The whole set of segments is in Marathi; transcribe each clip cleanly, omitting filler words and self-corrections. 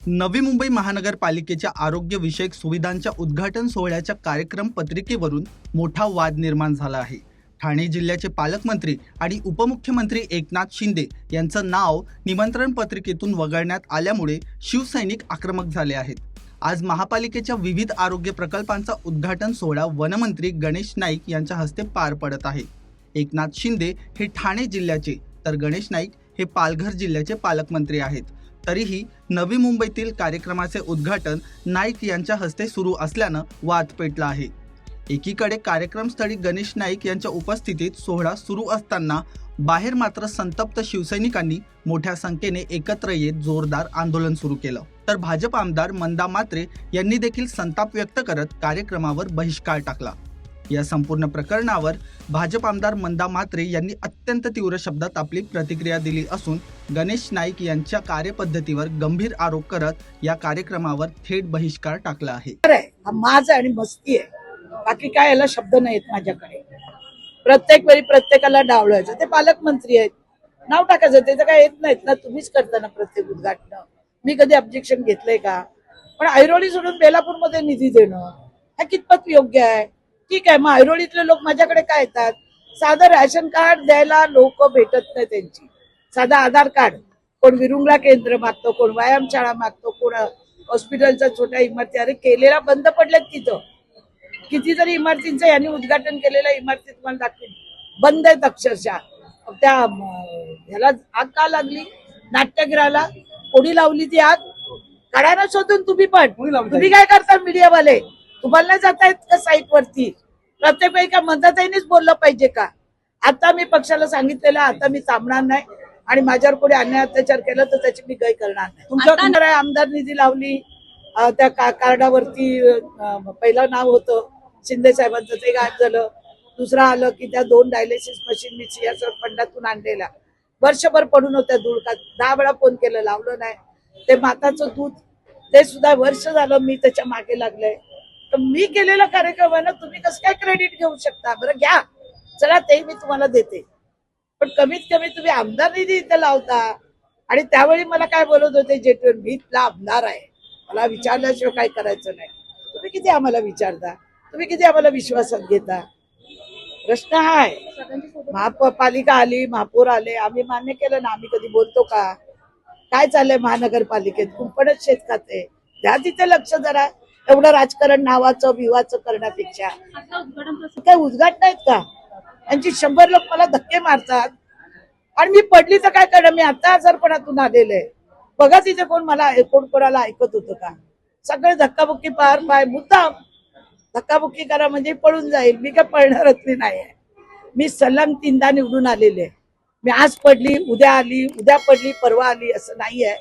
नवी मुंबई महानगरपालिकेच्या आरोग्यविषयक सुविधांच्या उद्घाटन सोहळ्याच्या कार्यक्रम पत्रिकेवरून मोठा वाद निर्माण झाला आहे। ठाणे जिल्ह्याचे पालकमंत्री आणि उपमुख्यमंत्री एकनाथ शिंदे यांचं नाव निमंत्रण पत्रिकेतून वगळण्यात आल्यामुळे शिवसैनिक आक्रमक झाले आहेत। आज महापालिकेच्या विविध आरोग्य प्रकल्पांचा उद्घाटन सोहळा वनमंत्री गणेश नाईक यांच्या हस्ते पार पडत आहे। एकनाथ शिंदे हे ठाणे जिल्ह्याचे तर गणेश नाईक हे पालघर जिल्ह्याचे पालकमंत्री आहेत। तरीही नवी मुंबईतील कार्यक्रमाचे उद्घाटन नाईक यांच्या हस्ते सुरू असल्यानं वाद पेटला आहे। एकीकडे कार्यक्रमस्थळी गणेश नाईक यांच्या उपस्थितीत सोहळा सुरू असताना बाहेर मात्र संतप्त शिवसैनिकांनी मोठ्या संख्येने एकत्र येत जोरदार आंदोलन सुरू केलं। तर भाजप आमदार मंदा म्हात्रे यांनी देखील संताप व्यक्त करत कार्यक्रमावर बहिष्कार टाकला। या संपूर्ण प्रकरणावर भाजप आमदार मंदा म्हात्रे यांनी अत्यंत तीव्र शब्दात आपली प्रतिक्रिया दिली असून गणेश नाईक यांच्या कार्यपद्धतीवर गंभीर आरोप करत या कार्यक्रमावर थेट बहिष्कार टाकला आहे। माझ आणि मस्ती आहे, बाकी काय याला शब्द नाहीत माझ्याकडे। प्रत्येक वेळी प्रत्येकाला डावळायचं, ते पालकमंत्री आहेत, नाव टाकायचं, त्याचं काय येत नाहीत ना, तुम्हीच करता ना प्रत्येक उद्घाटन। मी कधी ऑब्जेक्शन घेतलंय का? पण ऐरोली सोडून बेलापूरमध्ये निधी देणं हा कितपत योग्य आहे? ठीक आहे, मग ऐरोलीतले लोक माझ्याकडे काय येतात? साधं रॅशन कार्ड द्यायला लोक भेटत नाही त्यांची, साधा आधार कार्ड। कोण विरुंगला केंद्र मागतो, कोण व्यायामशाळा मागतो, कोण हॉस्पिटलच्या छोट्या इमारती, अरे केलेला बंद पडल्यात तिथं। कितीतरी इमारतींचं यांनी उद्घाटन केलेल्या इमारती तुम्हाला दाखवेल, बंद आहेत अक्षरशः। त्या ह्याला आग का लागली? नाट्यगृहाला कोणी लावली ती आग? काढा ना शोधून तुम्ही, पण तुम्ही काय करता मीडियावाले? तुम्हाला नाही जाता येत का साईट वरती? प्रत्येक वेळी का मंदाताईनेच बोललं पाहिजे का? आता मी पक्षाला सांगितलेलं, आता मी थांबणार नाही आणि माझ्यावर कोणी अन्याय अत्याचार केला तर त्याची मी काही करणार नाही। तुमच्या आमदार निधी लावली, त्या कार्डावरती पहिलं नाव होतं शिंदे साहेबांचं, ते गायब झालं। दुसरं आलं की त्या 2 डायलिसिस मशीन मी सियासर फंडातून आणलेला, वर्षभर पडून होत्या दुडकात, 10 वेळा फोन केलं, लावलं नाही। ते माताचं दूध, ते सुद्धा वर्ष झालं मी त्याच्या मागे लागलंय। तर मी केलेला कार्यक्रम आहे ना, तुम्ही कसं काय क्रेडिट घेऊ शकता? बरं घ्या, चला ते मी तुम्हाला देते, पण कमीत कमी तुम्ही आमदार निधी इथं लावता। आणि त्यावेळी मला काय बोलत होते जेटवर, मी इथला आमदार आहे, मला विचारल्याशिवाय काय करायचं नाही। तुम्ही किती आम्हाला विचारता? तुम्ही किती आम्हाला विश्वासात घेता? प्रश्न हा आहे। महापालिका आली, महापौर आले, आम्ही मान्य केलं ना, आम्ही कधी बोलतो का? काय चाललंय महानगरपालिकेत? कुंपणच शेत खाते, द्या तिथे लक्ष जरा। एवढं राजकारण नावाचं विवाचं करण्यापेक्षा काय उद्घाटन आहेत का? यांची 100 लोक मला धक्के मारतात आणि मी पडली तर काय करणार? मी आता आजारपणातून आलेले, बघा तिथे कोण मला कोणाला ऐकत होतं का? सगळे धक्काबुक्की पार पाय, मुद्दाम धक्काबुक्की करा म्हणजे पळून जाईल। मी काय पळणारच नाही, मी सलग 3दा निवडून आलेले। मी आज पडली, उद्या आली, उद्या पडली, परवा आली, असं नाहीये।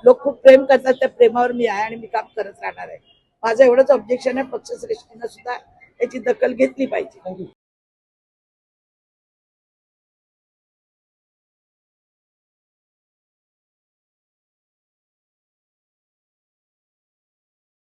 लोक खूप प्रेम करतात, त्या प्रेमावर मी आहे आणि मी काम करत राहणार आहे। माझं एवढंच ऑब्जेक्शन आहे, पक्षश्रेष्ठीनं सुद्धा याची दखल घेतली पाहिजे।